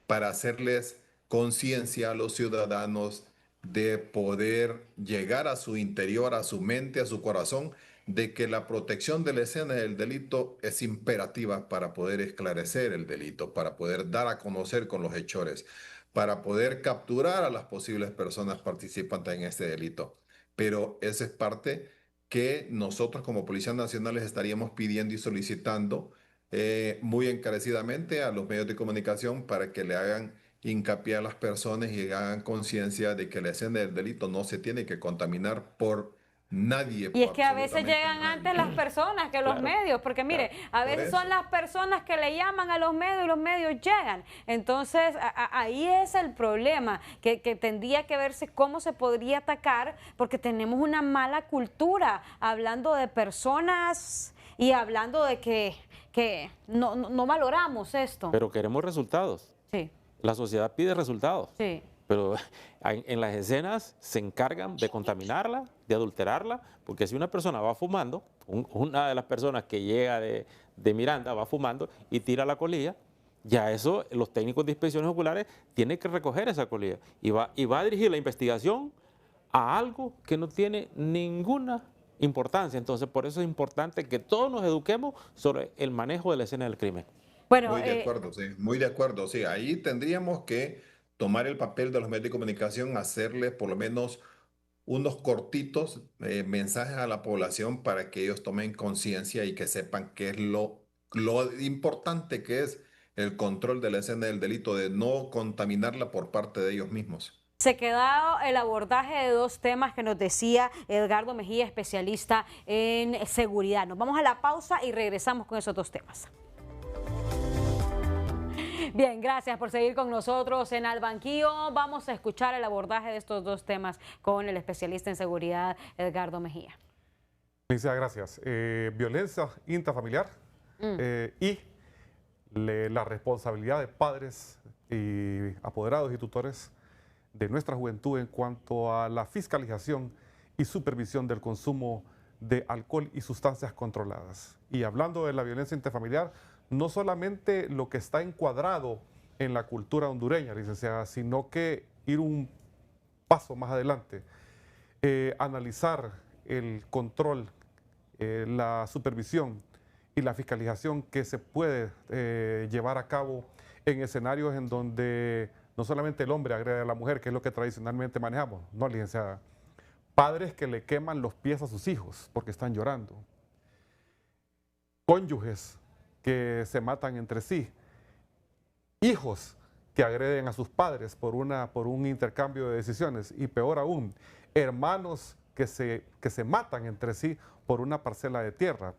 para hacerles conciencia a los ciudadanos de poder llegar a su interior, a su mente, a su corazón, de que la protección de la escena del delito es imperativa para poder esclarecer el delito, para poder dar a conocer con los hechores, para poder capturar a las posibles personas participantes en este delito. Pero esa es parte que nosotros como Policías Nacionales estaríamos pidiendo y solicitando muy encarecidamente a los medios de comunicación para que le hagan hincapié a las personas y hagan conciencia de que la escena del delito no se tiene que contaminar por nadie. Y es que a veces absolutamente llegan nadie. antes las personas que los medios, porque mire, a Por veces eso. son las personas que le llaman a los medios y los medios llegan. Entonces, ahí es el problema, que tendría que verse cómo se podría atacar, porque tenemos una mala cultura, hablando de personas y hablando de que no valoramos esto. Pero queremos resultados. Sí, La sociedad pide resultados. sí. Pero en las escenas se encargan de contaminarla, de adulterarla, porque si una persona va fumando, una de las personas que llega de Miranda va fumando y tira la colilla, ya eso los técnicos de inspecciones oculares tienen que recoger esa colilla y va a dirigir la investigación a algo que no tiene ninguna importancia. Entonces, por eso es importante que todos nos eduquemos sobre el manejo de la escena del crimen. Bueno, Muy de acuerdo, sí, muy de acuerdo. Sí, ahí tendríamos que tomar el papel de los medios de comunicación, hacerle por lo menos unos cortitos mensajes a la población para que ellos tomen conciencia y que sepan qué es lo importante que es el control de la escena del delito, de no contaminarla por parte de ellos mismos. se quedó el abordaje de dos temas que nos decía Edgardo Mejía, especialista en seguridad. Nos vamos a la pausa y regresamos con esos dos temas. Bien, gracias por seguir con nosotros en Al Banquillo. Vamos a escuchar el abordaje de estos dos temas con el especialista en seguridad, Edgardo Mejía. Licenciada, gracias. Violencia intrafamiliar y la responsabilidad de padres y apoderados y tutores de nuestra juventud en cuanto a la fiscalización y supervisión del consumo de alcohol y sustancias controladas. Y hablando de la violencia intrafamiliar, no solamente lo que está encuadrado en la cultura hondureña, licenciada, sino que ir un paso más adelante, analizar el control, la supervisión y la fiscalización que se puede llevar a cabo en escenarios en donde no solamente el hombre agrede a la mujer, que es lo que tradicionalmente manejamos, no, licenciada. Padres que le queman los pies a sus hijos porque están llorando. Cónyuges que se matan entre sí. Hijos que agreden a sus padres por un intercambio de decisiones. Y peor aún, hermanos que se matan entre sí por una parcela de tierra.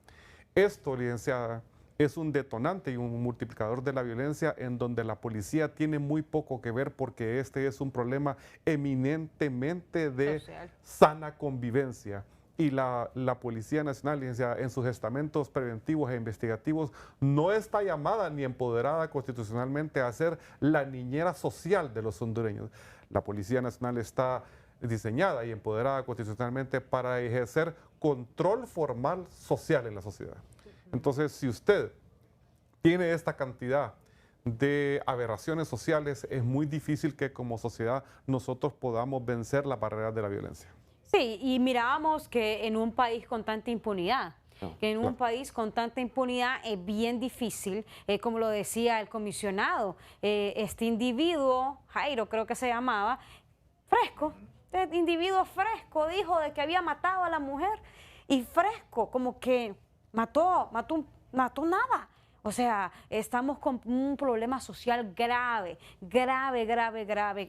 Esto, licenciada, es un detonante y un multiplicador de la violencia en donde la policía tiene muy poco que ver porque este es un problema eminentemente de sana convivencia. Y la Policía Nacional, licenciada, en sus estamentos preventivos e investigativos, no está llamada ni empoderada constitucionalmente a ser la niñera social de los hondureños. La Policía Nacional está diseñada y empoderada constitucionalmente para ejercer control formal social en la sociedad. Entonces, si usted tiene esta cantidad de aberraciones sociales, es muy difícil que como sociedad nosotros podamos vencer las barreras de la violencia. Sí, y mirábamos que en un país con tanta impunidad, es bien difícil, como lo decía el comisionado, este individuo, Jairo creo que se llamaba, fresco, este individuo fresco dijo de que había matado a la mujer y fresco, como que mató nada. O sea, estamos con un problema social grave,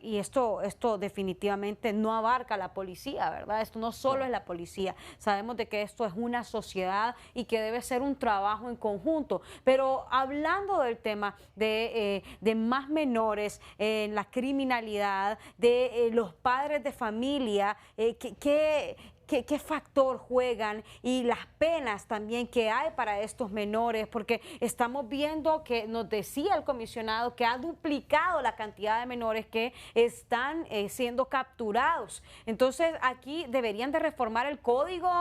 y esto definitivamente no abarca a la policía, ¿verdad? Esto no solo es la policía, sabemos de que esto es una sociedad y que debe ser un trabajo en conjunto, pero hablando del tema de más menores, la criminalidad, de los padres de familia, ¿qué factor juegan y las penas también que hay para estos menores? Porque estamos viendo que nos decía el comisionado que ha duplicado la cantidad de menores que están siendo capturados. Entonces, aquí deberían de reformar el código,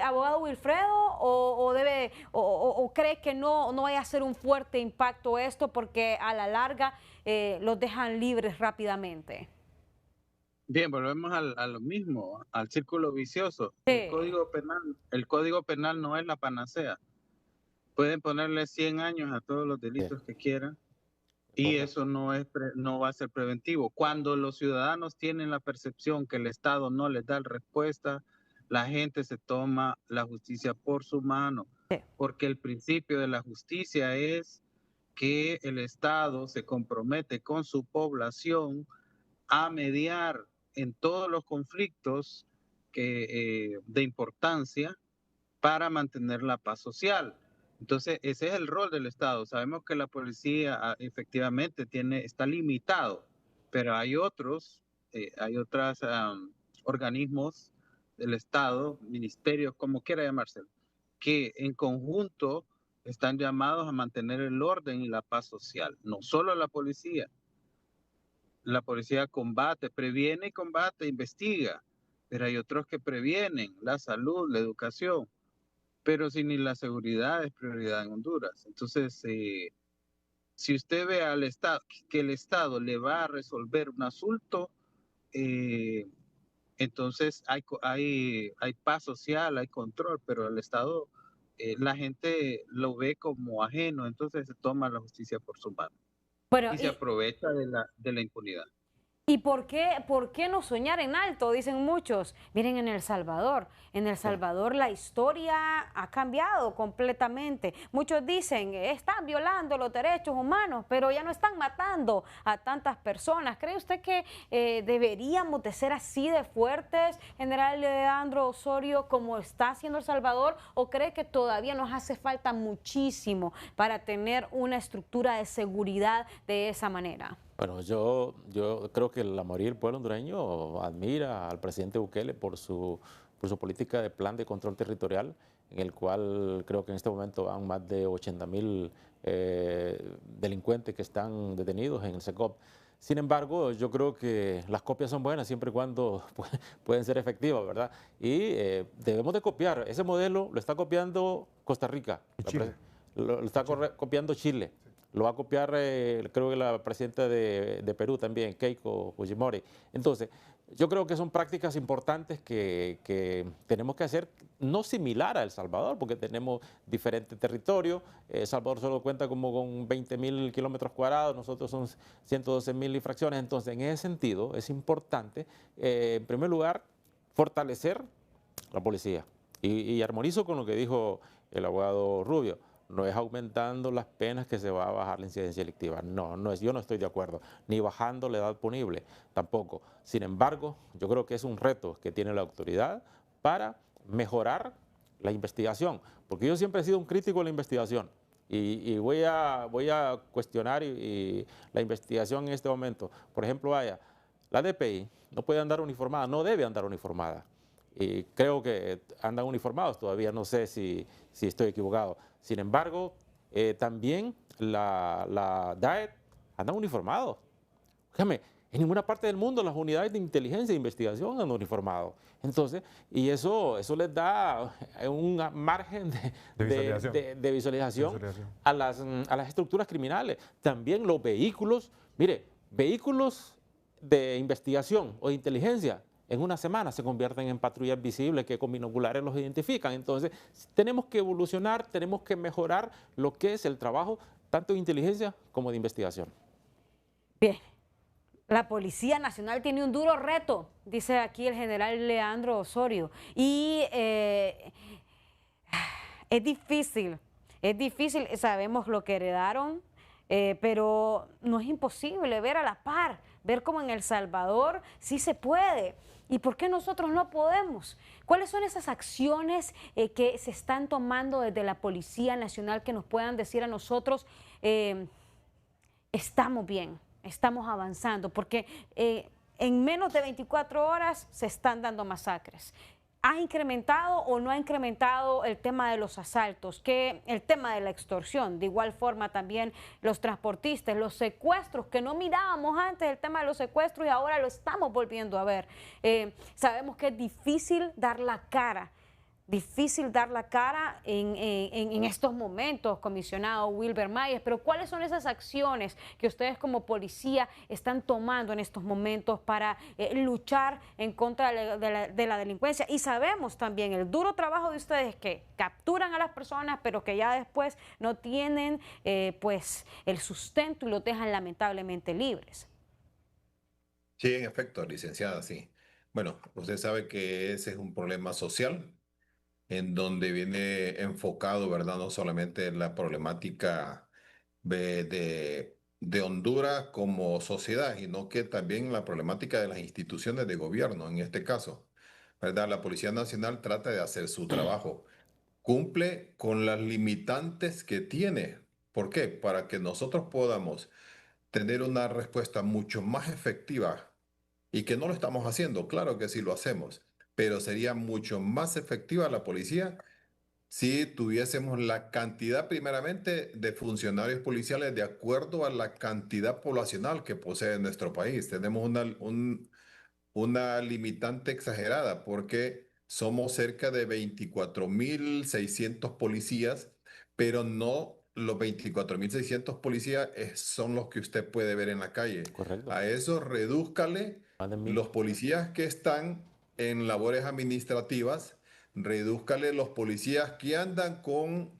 abogado Wilfredo, o cree que no vaya a ser un fuerte impacto esto porque a la larga los dejan libres rápidamente. Bien, volvemos a lo mismo, al círculo vicioso. Sí. El Código Penal no es la panacea. Pueden ponerle 100 años a todos los delitos que quieran y eso no va a ser preventivo. Cuando los ciudadanos tienen la percepción que el Estado no les da respuesta, la gente se toma la justicia por su mano, porque el principio de la justicia es que el Estado se compromete con su población a mediar en todos los conflictos de importancia para mantener la paz social. Entonces, ese es el rol del Estado. Sabemos que la policía efectivamente está limitado, pero hay otros organismos del Estado, ministerios, como quiera llamarse, que en conjunto están llamados a mantener el orden y la paz social. No solo la policía. La policía combate, previene, combate, investiga, pero hay otros que previenen la salud, la educación, pero si ni la seguridad es prioridad en Honduras. Entonces, si usted ve al Estado, que el Estado le va a resolver un asunto, entonces hay paz social, hay control, pero el Estado, la gente lo ve como ajeno, entonces se toma la justicia por su mano. Bueno, y se aprovecha de la impunidad. ¿Y por qué no soñar en alto? Dicen muchos. Miren, en El Salvador la historia ha cambiado completamente. Muchos dicen, están violando los derechos humanos, pero ya no están matando a tantas personas. ¿Cree usted que deberíamos de ser así de fuertes, general Leandro Osorio, como está haciendo El Salvador? ¿O cree que todavía nos hace falta muchísimo para tener una estructura de seguridad de esa manera? Bueno, yo creo que la mayoría del pueblo hondureño admira al presidente Bukele por su política de plan de control territorial, en el cual creo que en este momento van más de 80,000 delincuentes que están detenidos en el SECOP. Sin embargo, yo creo que las copias son buenas siempre y cuando pueden ser efectivas, ¿verdad? Y debemos de copiar. Ese modelo lo está copiando Costa Rica, lo está copiando Chile. Lo va a copiar, creo que la presidenta de Perú también, Keiko Fujimori. Entonces, yo creo que son prácticas importantes que tenemos que hacer, no similar a El Salvador, porque tenemos diferente territorio. El Salvador solo cuenta como con 20.000 kilómetros cuadrados, nosotros son 112.000 infracciones. Entonces, en ese sentido, es importante, en primer lugar, fortalecer la policía. Y armonizo con lo que dijo el abogado Rubio. No es aumentando las penas que se va a bajar la incidencia delictiva. No, yo no estoy de acuerdo. Ni bajando la edad punible, tampoco. Sin embargo, yo creo que es un reto que tiene la autoridad para mejorar la investigación. Porque yo siempre he sido un crítico de la investigación. Y voy a cuestionar la investigación en este momento. Por ejemplo, vaya, la DPI no puede andar uniformada, no debe andar uniformada. Y creo que andan uniformados todavía, no sé si estoy equivocado. Sin embargo, también la DAET andan uniformados. Fíjame, en ninguna parte del mundo las unidades de inteligencia e investigación andan uniformados. Entonces, y eso les da un margen de visualización a las estructuras criminales. También los vehículos, mire, vehículos de investigación o de inteligencia en una semana se convierten en patrullas visibles que con binoculares los identifican. Entonces, tenemos que evolucionar, tenemos que mejorar lo que es el trabajo tanto de inteligencia como de investigación. Bien, la Policía Nacional tiene un duro reto, dice aquí el general Leandro Osorio, y es difícil, sabemos lo que heredaron, pero no es imposible ver a la par, ver cómo en El Salvador sí se puede. ¿Y por qué nosotros no podemos? ¿Cuáles son esas acciones que se están tomando desde la Policía Nacional que nos puedan decir a nosotros, estamos bien, estamos avanzando? Porque en menos de 24 horas se están dando masacres. ¿Ha incrementado o no ha incrementado el tema de los asaltos? El tema de la extorsión, de igual forma también los transportistas, los secuestros, que no mirábamos antes el tema de los secuestros y ahora lo estamos volviendo a ver. Sabemos que es difícil dar la cara en estos momentos, comisionado Wilber Mayes, pero ¿cuáles son esas acciones que ustedes como policía están tomando en estos momentos para luchar en contra de la delincuencia? Y sabemos también el duro trabajo de ustedes, que capturan a las personas, pero que ya después no tienen pues el sustento y los dejan lamentablemente libres. Sí, en efecto, licenciada, sí. Bueno, usted sabe que ese es un problema social en donde viene enfocado, ¿verdad? No solamente en la problemática de Honduras como sociedad, sino que también la problemática de las instituciones de gobierno, en este caso, ¿verdad? La Policía Nacional trata de hacer su trabajo, cumple con las limitantes que tiene. ¿Por qué? Para que nosotros podamos tener una respuesta mucho más efectiva, y que no lo estamos haciendo, claro que sí lo hacemos, pero sería mucho más efectiva la policía si tuviésemos la cantidad primeramente de funcionarios policiales de acuerdo a la cantidad poblacional que posee nuestro país. Tenemos una limitante exagerada porque somos cerca de 24.600 policías, pero no los 24.600 policías son los que usted puede ver en la calle. Correcto. A eso redúzcale Más de 1.000. los policías que están en labores administrativas, redúzcale los policías que andan con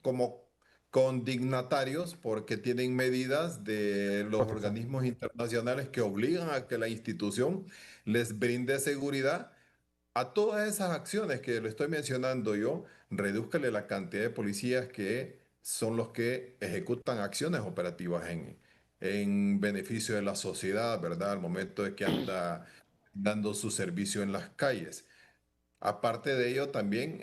dignatarios porque tienen medidas de los Protección. organismos internacionales que obligan a que la institución les brinde seguridad. A todas esas acciones que le estoy mencionando yo, redúzcale la cantidad de policías que son los que ejecutan acciones operativas en beneficio de la sociedad, ¿verdad? Al momento de que anda dando su servicio en las calles. Aparte de ello, también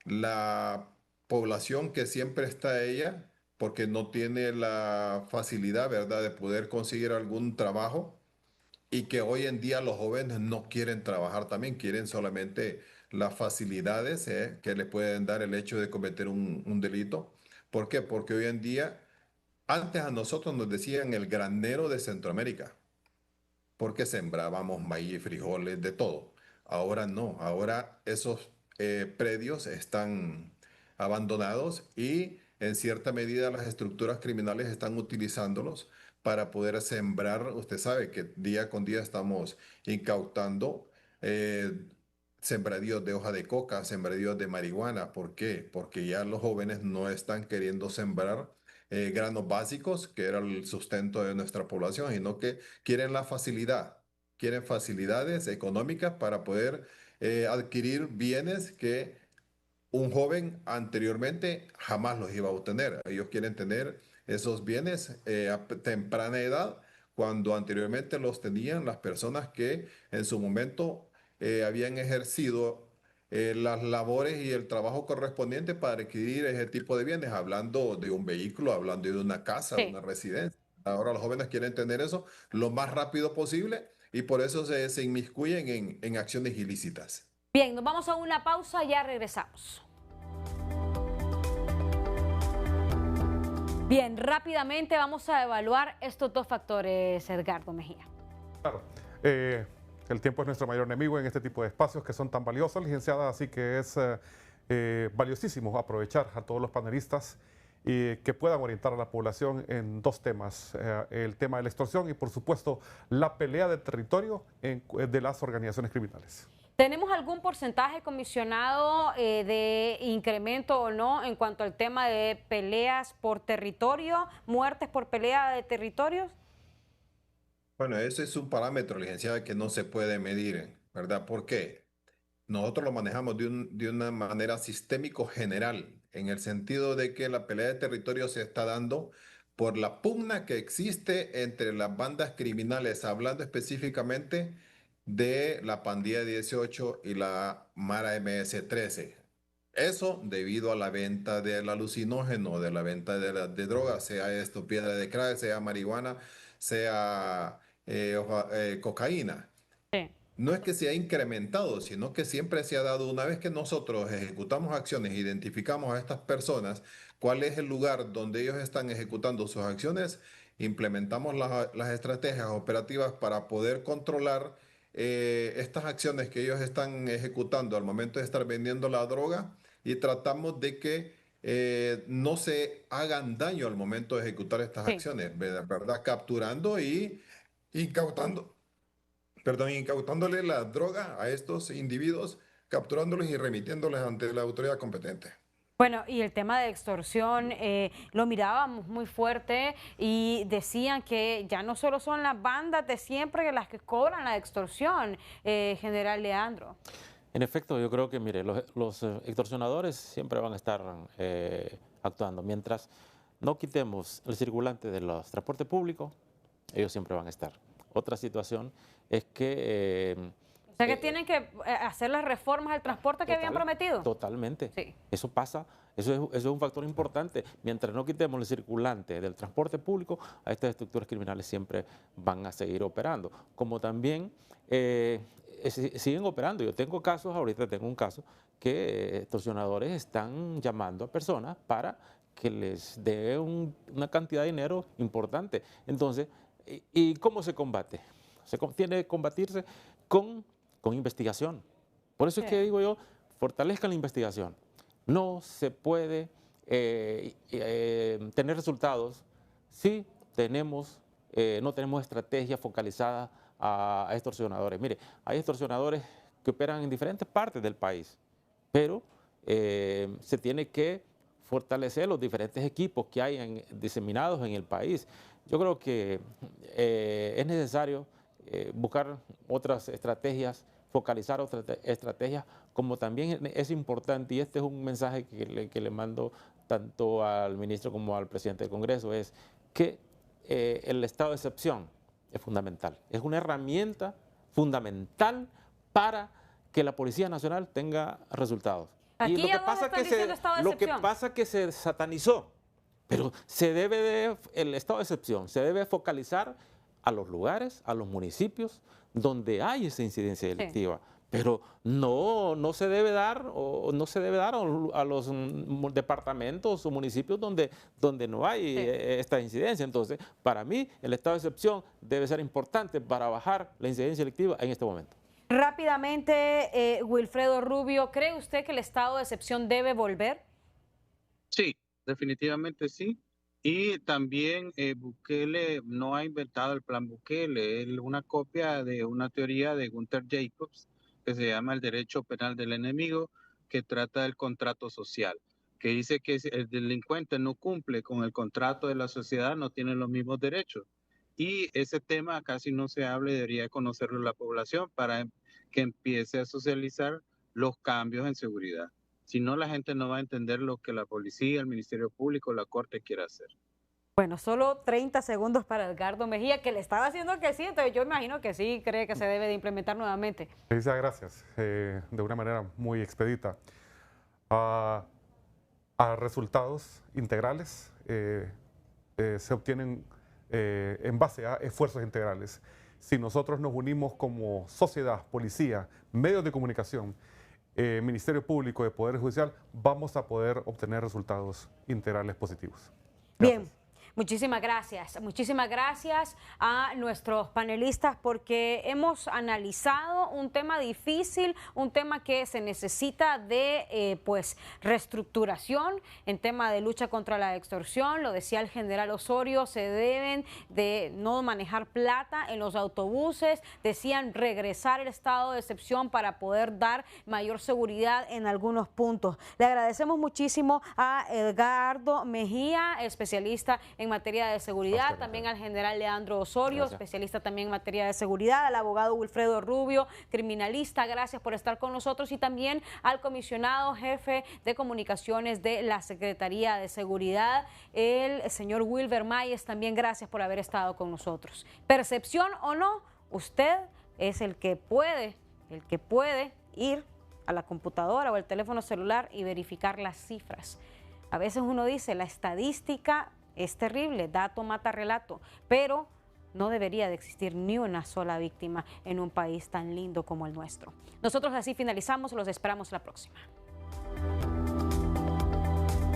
la población que siempre está ella, porque no tiene la facilidad, ¿verdad?, de poder conseguir algún trabajo, y que hoy en día los jóvenes no quieren trabajar también, quieren solamente las facilidades que le pueden dar el hecho de cometer un delito. ¿Por qué? Porque hoy en día, antes a nosotros nos decían el granero de Centroamérica, porque sembrábamos maíz, frijoles, de todo. Ahora no, ahora esos predios están abandonados y en cierta medida las estructuras criminales están utilizándolos para poder sembrar. Usted sabe que día con día estamos incautando sembradíos de hoja de coca, sembradíos de marihuana. ¿Por qué? Porque ya los jóvenes no están queriendo sembrar granos básicos, que era el sustento de nuestra población, sino que quieren la facilidad, quieren facilidades económicas para poder adquirir bienes que un joven anteriormente jamás los iba a obtener. Ellos quieren tener esos bienes a temprana edad, cuando anteriormente los tenían las personas que en su momento habían ejercido las labores y el trabajo correspondiente para adquirir ese tipo de bienes, hablando de un vehículo, hablando de una casa, Sí. una residencia. Ahora los jóvenes quieren tener eso lo más rápido posible y por eso se inmiscuyen en acciones ilícitas. Bien, nos vamos a una pausa, ya regresamos. Bien, rápidamente vamos a evaluar estos dos factores, Edgardo Mejía. Claro. El tiempo es nuestro mayor enemigo en este tipo de espacios que son tan valiosos, licenciada, así que es valiosísimo aprovechar a todos los panelistas y que puedan orientar a la población en dos temas, el tema de la extorsión y por supuesto la pelea de territorio de las organizaciones criminales. ¿Tenemos algún porcentaje, comisionado, de incremento o no en cuanto al tema de peleas por territorio, muertes por pelea de territorios? Bueno, ese es un parámetro, licenciada, que no se puede medir, ¿verdad? ¿Por qué? Nosotros lo manejamos de una manera sistémico general, en el sentido de que la pelea de territorio se está dando por la pugna que existe entre las bandas criminales, hablando específicamente de la Pandilla 18 y la Mara MS-13. Eso debido a la venta del alucinógeno, de la venta de drogas, sea esto piedra de crack, sea marihuana, sea cocaína. Sí. No es que se ha incrementado, sino que siempre se ha dado, una vez que nosotros ejecutamos acciones, identificamos a estas personas, cuál es el lugar donde ellos están ejecutando sus acciones, implementamos las estrategias operativas para poder controlar estas acciones que ellos están ejecutando al momento de estar vendiendo la droga y tratamos de que no se hagan daño al momento de ejecutar estas Sí. acciones, ¿verdad? Capturando y incautando. Perdón, incautándole la droga a estos individuos, capturándolos y remitiéndoles ante la autoridad competente. Bueno, y el tema de extorsión lo mirábamos muy fuerte y decían que ya no solo son las bandas de siempre las que cobran la extorsión, general Leandro. En efecto, yo creo que, mire, los extorsionadores siempre van a estar actuando. Mientras no quitemos el circulante de los transportes públicos, ellos siempre van a estar. Otra situación es que... O sea que tienen que hacer las reformas al transporte que habían prometido. Totalmente. Sí. Eso pasa, eso es un factor importante. Mientras no quitemos el circulante del transporte público, a estas estructuras criminales siempre van a seguir operando. Como también siguen operando. Yo tengo casos, ahorita tengo un caso, que extorsionadores están llamando a personas para que les dé una cantidad de dinero importante. Entonces, ¿y cómo se combate? Tiene que combatirse con investigación. Por eso es que digo yo, fortalezcan la investigación. No se puede tener resultados si no tenemos estrategia focalizada a extorsionadores. Mire, hay extorsionadores que operan en diferentes partes del país, pero se tiene que fortalecer los diferentes equipos que hay diseminados en el país. Yo creo que es necesario buscar otras estrategias, focalizar otras estrategias, como también es importante, y este es un mensaje que le mando tanto al ministro como al presidente del Congreso, es que el estado de excepción es fundamental, es una herramienta fundamental para que la Policía Nacional tenga resultados. Aquí y lo que pasa es que se satanizó, pero el estado de excepción se debe focalizar a los lugares, a los municipios donde hay esa incidencia delictiva. Sí. Pero no se debe dar a los departamentos o municipios donde no hay esta incidencia. Entonces, para mí, el estado de excepción debe ser importante para bajar la incidencia delictiva en este momento. Rápidamente, Wilfredo Rubio, ¿cree usted que el estado de excepción debe volver? Sí, definitivamente sí. Y también Bukele no ha inventado el plan Bukele, es una copia de una teoría de Gunther Jacobs que se llama el derecho penal del enemigo, que trata del contrato social, que dice que si el delincuente no cumple con el contrato de la sociedad, no tiene los mismos derechos. Y ese tema casi no se habla y debería conocerlo la población para que empiece a socializar los cambios en seguridad. Si no, la gente no va a entender lo que la policía, el Ministerio Público, la Corte quiere hacer. Bueno, solo 30 segundos para Edgardo Mejía, que le estaba haciendo que sí, entonces yo imagino que sí cree que se debe de implementar nuevamente. Muchas gracias, de una manera muy expedita. A resultados integrales se obtienen en base a esfuerzos integrales. Si nosotros nos unimos como sociedad, policía, medios de comunicación, Ministerio Público, de Poder Judicial, vamos a poder obtener resultados integrales positivos. Gracias. Bien. Muchísimas gracias a nuestros panelistas porque hemos analizado un tema difícil, un tema que se necesita de pues reestructuración en tema de lucha contra la extorsión. Lo decía el general Osorio, se deben de no manejar plata en los autobuses, decían regresar el estado de excepción para poder dar mayor seguridad en algunos puntos. Le agradecemos muchísimo a Edgardo Mejía, especialista en materia de seguridad, también al general Leandro Osorio, especialista también en materia de seguridad, al abogado Wilfredo Rubio, criminalista, gracias por estar con nosotros, y también al comisionado jefe de comunicaciones de la Secretaría de Seguridad, el señor Wilber Mayes, también gracias por haber estado con nosotros. Percepción o no, usted es el que puede ir a la computadora o el teléfono celular y verificar las cifras. A veces uno dice, la estadística es terrible, dato mata relato, pero no debería de existir ni una sola víctima en un país tan lindo como el nuestro. Nosotros así finalizamos, los esperamos la próxima.